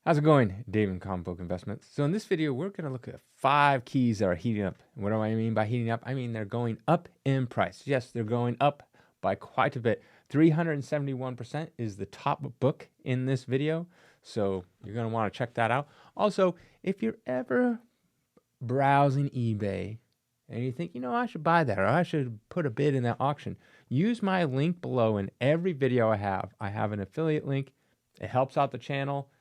How's it going, Dave and Comic Book Investments? So in this video, we're going to look at 5 keys that are heating up. What do I mean by heating up? I mean they're going up in price. Yes, they're going up by quite a bit. 371% is the top book in this video. So you're going to want to check that out. Also, if you're ever browsing eBay and you think, I should buy that or I should put a bid in that auction, use my link below in every video I have. I have an affiliate link. It helps out the channel.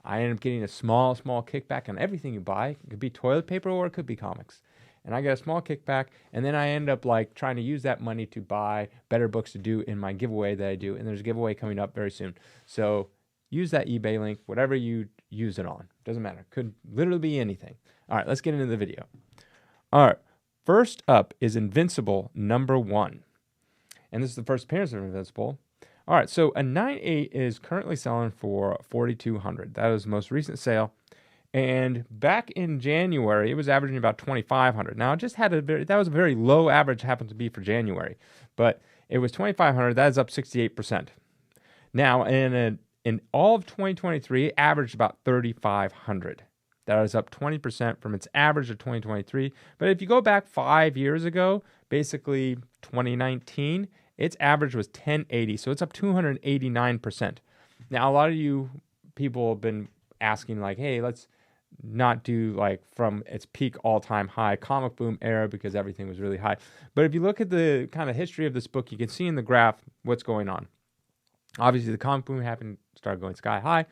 I end up getting a small kickback on everything you buy. It could be toilet paper or it could be comics. And I get a small kickback, and then I end up like trying to use that money to buy better books to do in my giveaway that I do. And there's a giveaway coming up very soon. So use that eBay link, whatever you use it on. Doesn't matter. Could literally be anything. All right, let's get into the video. All right, first up is Invincible #1. And this is the first appearance of Invincible. All right, so a 9.8 is currently selling for $4,200. That was the most recent sale. And back in January, it was averaging about $2,500. Now, it just had that was a very low average, happened to be for January. But it was $2,500. That is up 68%. Now, in all of 2023, it averaged about $3,500. That is up 20% from its average of 2023. But if you go back 5 years ago, basically 2019, its average was 1080, so it's up 289%. Now, a lot of you people have been asking, like, hey, let's not do like from its peak all-time high comic boom era because everything was really high. But if you look at the kind of history of this book, you can see in the graph what's going on. Obviously, the comic boom happened, started going sky high,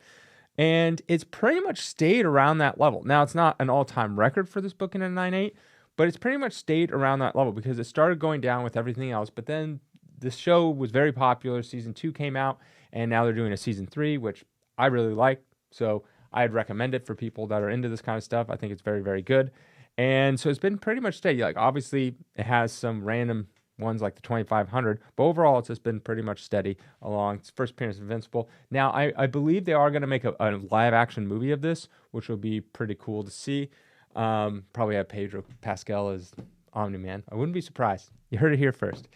and it's pretty much stayed around that level. Now, it's not an all-time record for this book in a 9.8, but it's pretty much stayed around that level because it started going down with everything else, but then the show was very popular. Season 2 came out, and now they're doing a season 3, which I really like. So I'd recommend it for people that are into this kind of stuff. I think it's very, very good. And so it's been pretty much steady. Like, obviously, it has some random ones like the 2,500, but overall, it's just been pretty much steady along. It's first appearance of Invincible. Now, I believe they are going to make a live-action movie of this, which will be pretty cool to see. Probably have Pedro Pascal as Omni-Man. I wouldn't be surprised. You heard it here first.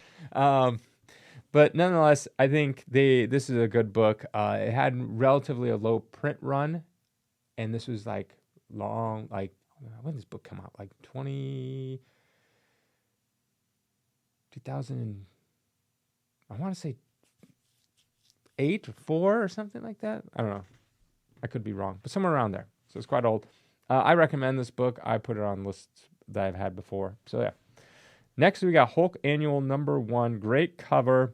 But nonetheless, I think this is a good book. It had relatively a low print run, and this was like long, like when did this book come out? Like 2000, I want to say 8 or 4 or something like that. I don't know. I could be wrong, but somewhere around there. So it's quite old. I recommend this book. I put it on lists that I've had before. So yeah. Next, we got Hulk Annual #1. Great cover.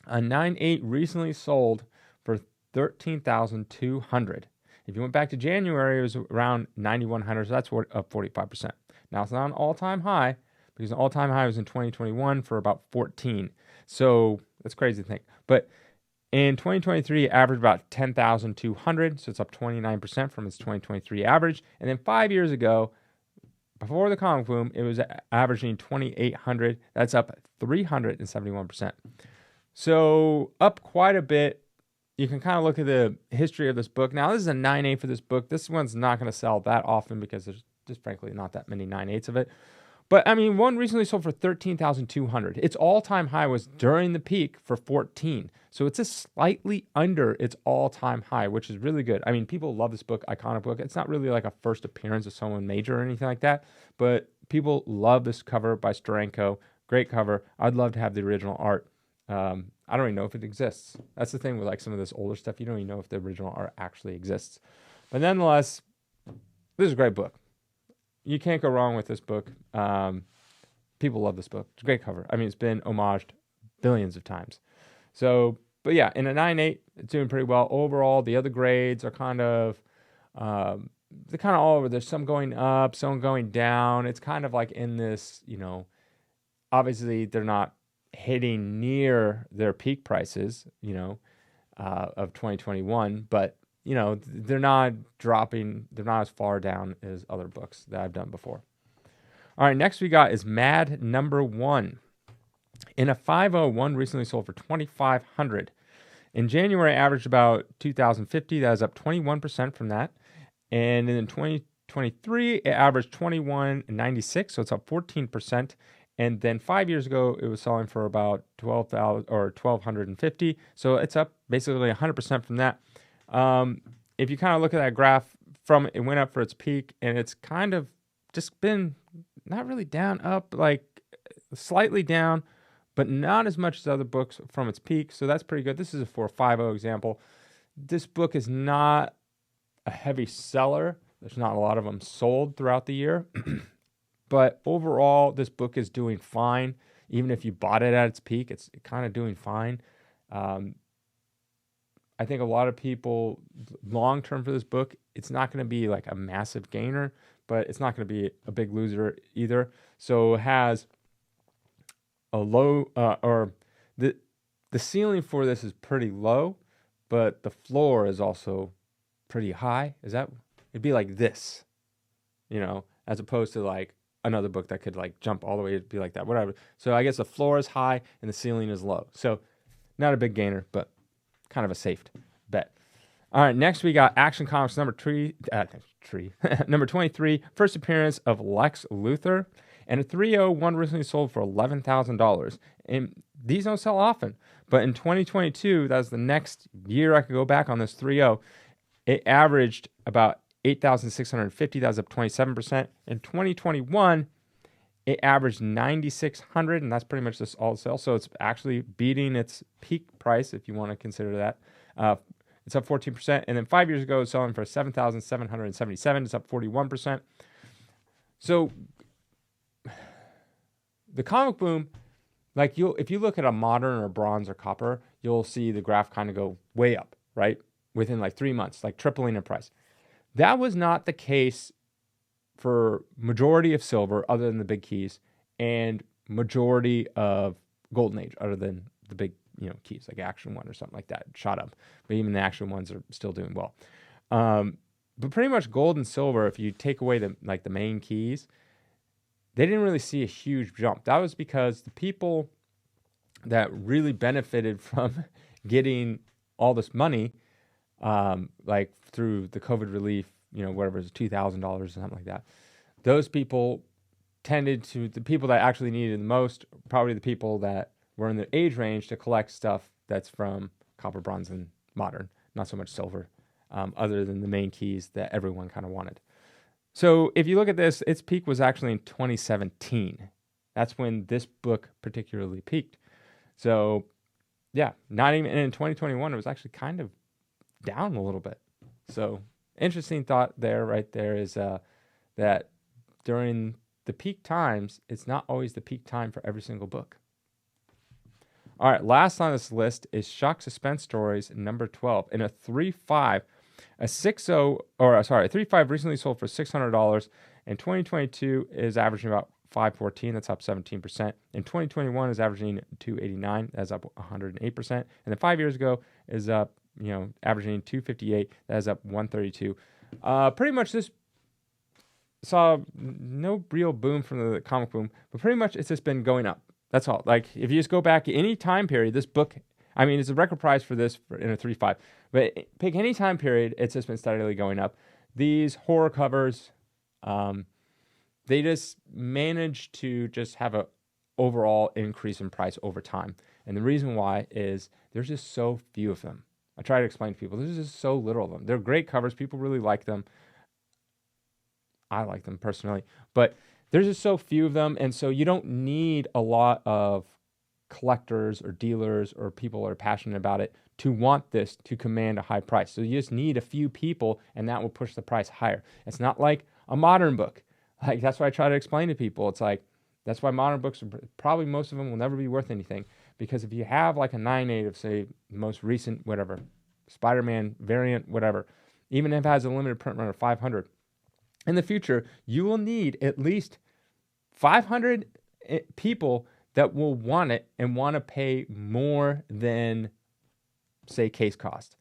A 9.8 recently sold for $13,200. If you went back to January, it was around $9,100, so that's up 45%. Now, it's not an all-time high, because an all-time high was in 2021 for about 14. So that's crazy to think. But in 2023, it averaged about 10,200, so it's up 29% from its 2023 average. And then 5 years ago, before the comic boom, it was averaging 2,800. That's up 371%. So up quite a bit. You can kind of look at the history of this book. Now, this is a 9.8 for this book. This one's not going to sell that often because there's just frankly not that many 9.8s of it. But I mean, one recently sold for $13,200. Its all-time high was during the peak for 14. So it's just slightly under its all-time high, which is really good. I mean, people love this book, iconic book. It's not really like a first appearance of someone major or anything like that, but people love this cover by Steranko. Great cover. I'd love to have the original art. I don't even know if it exists. That's the thing with like some of this older stuff. You don't even know if the original art actually exists. But nonetheless, this is a great book. You can't go wrong with this book. People love this book. It's a great cover. I mean, it's been homaged billions of times. So, but yeah, in a 9.8, it's doing pretty well. Overall, the other grades are kind of, they're kind of all over. There's some going up, some going down. It's kind of like in this, obviously they're not hitting near their peak prices, of 2021, but they're not dropping. They're not as far down as other books that I've done before. All right, next we got is Mad #1. In a 501 recently sold for $2,500. In January, averaged about 2,050. That is up 21% from that. And in 2023, it averaged 2196, so it's up 14%. And then 5 years ago, it was selling for about 12,000 or 1,250. So it's up basically 100% from that. if you kind of look at that graph from it went up for its peak, and it's kind of just been not really down, up, like slightly down, but not as much as other books from its peak. So that's pretty good. This is a 450 example. This book is not a heavy seller. There's not a lot of them sold throughout the year. But overall, this book is doing fine. Even if you bought it at its peak, it's kind of doing fine. I think a lot of people, long term for this book, it's not going to be like a massive gainer, but it's not going to be a big loser either. So it has a low, or the ceiling for this is pretty low, but the floor is also pretty high. It'd be like this, as opposed to like another book that could like jump all the way to be like that, whatever. So I guess the floor is high and the ceiling is low. So not a big gainer, but kind of a safe bet. All right, next we got Action Comics number 23, first appearance of Lex Luthor, and a 3.0 one recently sold for $11,000. And these don't sell often, but in 2022, that's the next year I could go back on this 3.0, it averaged about 8,650. That was up 27%. In 2021, it averaged 9,600, and that's pretty much just all sales. So it's actually beating its peak price, if you want to consider that. It's up 14%. And then 5 years ago, it was selling for 7,777. It's up 41%. So the comic boom, like if you look at a modern or bronze or copper, you'll see the graph kind of go way up, right? Within like 3 months, like tripling in price. That was not the case for majority of silver, other than the big keys, and majority of golden age, other than the big keys like Action 1 or something like that shot up. But even the Action 1s are still doing well. But pretty much gold and silver, if you take away the main keys, they didn't really see a huge jump. That was because the people that really benefited from getting all this money, like through the COVID relief, whatever it was, $2,000 or something like that. Those people the people that actually needed it the most, probably the people that were in the age range to collect stuff that's from copper, bronze, and modern, not so much silver, other than the main keys that everyone kind of wanted. So if you look at this, its peak was actually in 2017. That's when this book particularly peaked. So yeah, not even in 2021, it was actually kind of down a little bit. So interesting thought there, right there, is that during the peak times, it's not always the peak time for every single book. All right, last on this list is Shock Suspense Stories number 12. In a 3.5, a 3.5 recently sold for $600. In 2022 is averaging about $514. That's up 17%. In 2021 is averaging $289. That's up 108%. And then 5 years ago is up, averaging $258. That's up 132. Pretty much this saw no real boom from the comic boom, but pretty much it's just been going up. That's all. Like if you just go back any time period, this book, it's a record price for this in a 3.5, but pick any time period, it's just been steadily going up. These horror covers, they just manage to just have a overall increase in price over time. And the reason why is there's just so few of them. I try to explain to people, there's just so little of them. They're great covers. People really like them. I like them personally, but there's just so few of them. And so you don't need a lot of collectors or dealers or people that are passionate about it to want this to command a high price. So you just need a few people, and that will push the price higher. It's not like a modern book. Like that's why I try to explain to people. It's like, that's why modern books are probably, most of them will never be worth anything, because if you have like a 9.8 of, say, the most recent whatever Spider-Man variant, whatever, even if it has a limited print run of 500, in the future you will need at least 500 people that will want it and want to pay more than, say, case cost.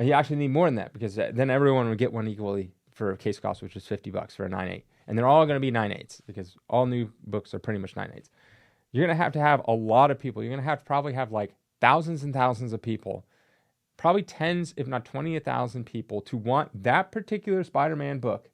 You actually need more than that, because then everyone would get one equally for case cost, which is $50 for a 9.8. And they're all going to be 9.8s, because all new books are pretty much 9.8s. You're going to have a lot of people. You're going to probably have like thousands and thousands of people, probably tens, if not 20,000 people to want that particular Spider-Man book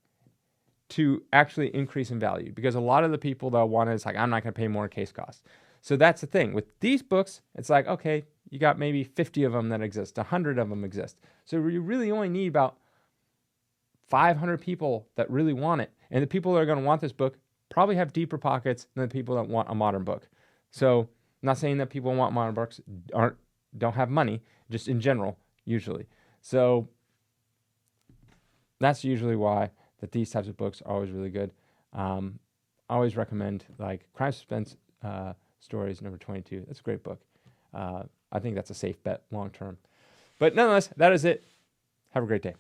to actually increase in value, because a lot of the people that want it, it's like, I'm not going to pay more case costs. So that's the thing with these books. It's like, okay, you got maybe 50 of them that exist, 100 of them exist. So you really only need about 500 people that really want it. And the people that are going to want this book probably have deeper pockets than the people that want a modern book. So I'm not saying that people who want modern books don't have money, just in general, usually. So that's usually why that these types of books are always really good. I always recommend like Crime Suspense Stories number 22. That's a great book. I think that's a safe bet long term. But nonetheless, that is it. Have a great day.